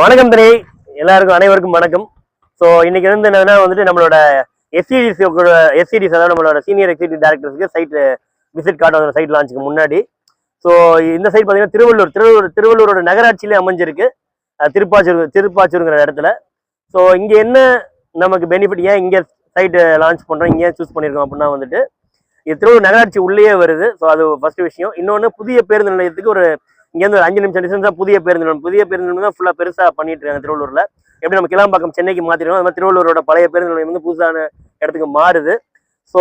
வணக்கம் திரை எல்லாருக்கும் அனைவருக்கும் வணக்கம். ஸோ இன்னைக்கு என்னன்னா வந்துட்டு நம்மளோட எஸ்சிடிஸ் அதாவது நம்மளோட சீனியர் எக்ஸிக்யூட்டிவ் டைரக்டர்ஸ்க்கு சைட் விசிட் கார்டு வந்து சைட் லான்ச்சுக்கு முன்னாடி. ஸோ இந்த சைட் பார்த்தீங்கன்னா திருவள்ளூரோட நகராட்சியிலே அமைஞ்சிருக்கு, திருப்பாச்சூருங்கிற இடத்துல. ஸோ இங்கே என்ன நமக்கு பெனிஃபிட், ஏன் இங்கே சைட்டு லான்ச் பண்ணுறோம், இங்கே சூஸ் பண்ணியிருக்கோம் அப்படின்னா வந்துட்டு இது திருவள்ளூர் நகராட்சி உள்ளேயே வருது. ஸோ அது ஃபர்ஸ்ட் விஷயம். இன்னொன்று புதிய பேருந்து நிலையத்துக்கு இங்கேருந்து ஒரு 5 நிமிஷம் டிஸ்டன்ஸ் தான் புதிய பேருந்து நிலையம் தான் ஃபுல்லாக பெருசாக பண்ணிட்டு இருக்காங்க திருவள்ளூரில். எப்படி நம்ம கிளாம்பாக்கம் சென்னைக்கு மாற்றிருக்கோம், அது மாதிரி திருவள்ளூரோட பழைய பேருந்து நிலையம் வந்து புதுசான இடத்துக்கு மாறுது. ஸோ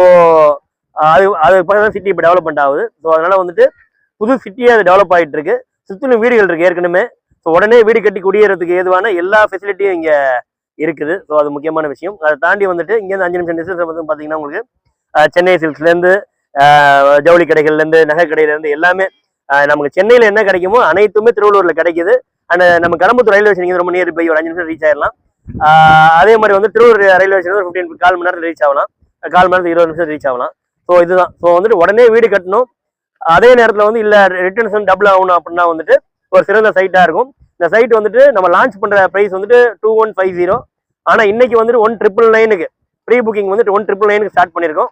அது இப்போ சிட்டி இப்போ டெவலப்மெண்ட் ஆகுது. ஸோ அதனால வந்துட்டு புது சிட்டியாக அது டெவலப் ஆகிட்டு இருக்கு. சுற்றிலும் வீடுகள் இருக்கு ஏற்கனவே. ஸோ உடனே வீடு கட்டி குடியேறதுக்கு ஏதுவான எல்லா ஃபெசிலிட்டியும் இங்கே இருக்குது. ஸோ அது முக்கியமான விஷயம். அதை தாண்டி வந்துட்டு இங்கேருந்து 5 நிமிஷம் டிஸ்டன்ஸ் வந்து பார்த்தீங்கன்னா உங்களுக்கு சென்னை சில்க்ஸ்லேருந்து ஜவுளி கடைகள்லேருந்து நகை கடையிலேருந்து எல்லாமே நமக்கு சென்னையில் என்ன கிடைக்குமோ அனைத்துமே திருவள்ளூரில் கிடைக்குது. அண்ட் நம்ம கடம்பத்தூர் ரயில்வே ஸ்டேஷன் ரொம்ப நியர் பை, ஒரு 5 நிமிஷம் ரீச் ஆயிடலாம். அதே மாதிரி வந்து திருவள்ளூர் ரயில்வே ஸ்டேஷன் ஒரு 15 மணி நேரத்தில் ரீச் ஆகலாம், 1/4 மணி நேரத்துக்கு 20 நிமிஷம் ரீச் ஆகலாம். ஸோ இதுதான். ஸோ வந்துட்டு உடனே வீடு கட்டணும், அதே நேரத்தில் வந்து இல்லை ரிட்டர்ன்ஸ் வந்து டபுள் ஆகணும் அப்படின்னா வந்துட்டு ஒரு சிறந்த சைட்டாக இருக்கும். இந்த சைட் வந்துட்டு நம்ம லான்ச் பண்ணுற ப்ரைஸ் வந்துட்டு 2150. ஆனால் இன்னைக்கு வந்துட்டு 1999க்கு ப்ரீ புக்கிங் வந்துட்டு 1999க்கு ஸ்டார்ட் பண்ணியிருக்கோம்.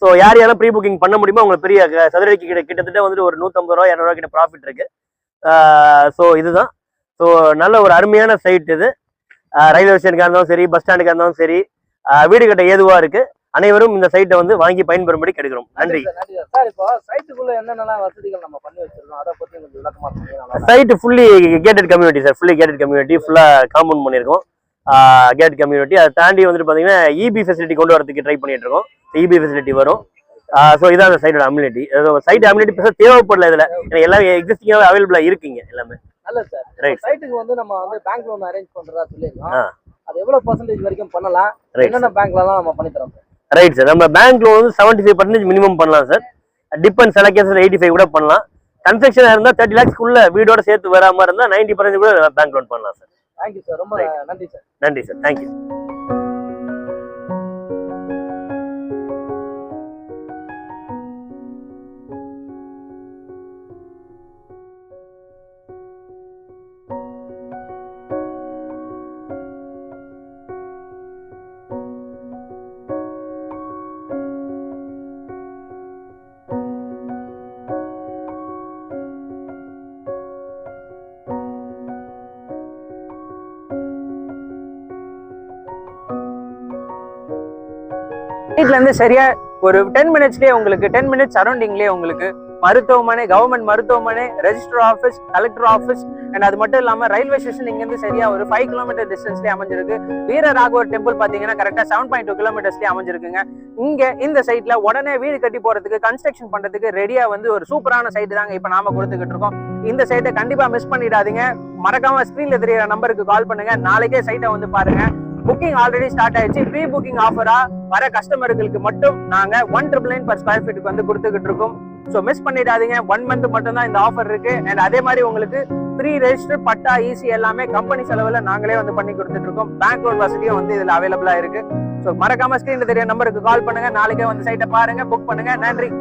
ஸோ யாரெல்லாம் ப்ரீ புக்கிங் பண்ண முடியுமோ அவங்களுக்கு பெரிய சதுரடிக்கு கிட்டத்தட்ட வந்துட்டு ஒரு 150 ரூபா 200 ரூபா கிட்ட ப்ராஃபிட் இருக்கு. ஸோ இதுதான். ஸோ நல்ல ஒரு அருமையான சைட் இது. ரயில்வே ஸ்டேஷனுக்காக இருந்தாலும் சரி, பஸ் ஸ்டாண்டுக்காக இருந்தாலும் சரி, வீடு கட்ட ஏதுவா இருக்கு. அனைவரும் இந்த சைட்டை வந்து வாங்கி பயன்பெறும்படி கேட்கிறோம். நன்றி. Site fully gated community sir, fully gated community, ஃபுல்லா காம்பவுண்ட் பண்ணியிருக்கோம். Gate community. அதை தாண்டி வந்துட்டு பார்த்தீங்கன்னா இபி ஃபெசிலிட்டி கொண்டு வரதுக்கு ட்ரை பண்ணிட்டு இருக்கோம். இபி ஃபெசிலிட்டி வரும். ஸோ இதான் அந்த சைட்டோட அம்யூனிட்டி. சைட் அம்யூனிட்டி பெருசாக தேவைப்படல, இதில் எல்லாம் எக்ஸிஸ்டிங்காக அவைலபிளாக இருக்குங்க எல்லாமே. நல்ல சார். ரைட். சைட்டுக்கு வந்து நம்ம வந்து பேங்க் லோன் அரேஞ்ச் பண்றதா சொல்லிருக்கோம். அது எவ்வளவு % வரைக்கும் பண்ணலாம், என்னென்ன பேங்க்லலாம் நம்ம பண்ணி தரோம்? Right sir. நம்ம பேங்க் லோன் வந்து 75% மினிமம் பண்ணலாம் சார். டிபெண்ட் சில கேசஸ் 85 கூட பண்ணலாம். கன்ஸ்ட்ரக்ஷன் இருந்தால் 30 lakhsக்குள்ள வீடோட சேர்த்து வராமல் இருந்தால் 90% கூட பேங்க் லோன் பண்ணலாம் சார். தேங்க்யூ சார், ரொம்ப நன்றி சார். நன்றி சார், தேங்க்யூ. வீட்ல இருந்து சரியா ஒரு 10 மினிட்ஸ்லயே உங்களுக்கு 10 மினிட்ஸ் சரௌண்டிங்லயே உங்களுக்கு மருத்துவமனை, கவர்மெண்ட் மருத்துவமனை, register office, collector office and அது மட்டும் இல்லாம ரயில்வே ஸ்டேஷன் இங்க இருந்து சரியா ஒரு 5 கிலோமீட்டர் டிஸ்டன்ஸ்லயே அமைஞ்சிருக்கு. வீரராகவர் டெம்பிள் பாத்தீங்கன்னா கரெக்டா 7.2 கிலோமீட்டர்ஸ்லயே அமைஞ்சிருக்குங்க. இங்க இந்த சைட்ல உடனே வீடு கட்டி போறதுக்கு, கன்ஸ்ட்ரக்ஷன் பண்றதுக்கு ரெடியா வந்து ஒரு சூப்பரான சைட் தாங்க இப்ப நாம கொடுத்துக்கிட்டு இருக்கோம். இந்த சைட்டை கண்டிப்பா மிஸ் பண்ணிடாதீங்க. மறக்காம ஸ்கிரீன்ல தெரியுற நம்பருக்கு கால் பண்ணுங்க. நாளைக்கே சைட்டை வந்து பாருங்க. புக்கிங் ஆல்ரெடி ஸ்டார்ட் ஆயிடுச்சு. ப்ரீ புக்கிங் ஆஃபரா வர கஸ்டமர்களுக்கு மட்டும் நாங்க 199 per square feet வந்து கொடுத்துக்கிட்டு இருக்கோம். ஸோ மிஸ் பண்ணிடாதீங்க. 1 month மட்டும் தான் இந்த ஆஃபர் இருக்கு. அண்ட் அதே மாதிரி உங்களுக்கு ப்ரீ ரெஜிஸ்டர், பட்டா, ஈசி எல்லாமே கம்பெனி செலவுல நாங்களே வந்து பண்ணி கொடுத்துட்டு இருக்கோம். பேங்க் லோன் வசதியும் வந்து இதுல அவைலபிளா இருக்கு. ஸோ மறக்காம ஸ்கிரீன்ல தெரிய நம்பருக்கு கால் பண்ணுங்க. நாளைக்கே வந்து சைட்டை பாருங்க, புக் பண்ணுங்க. நன்றி.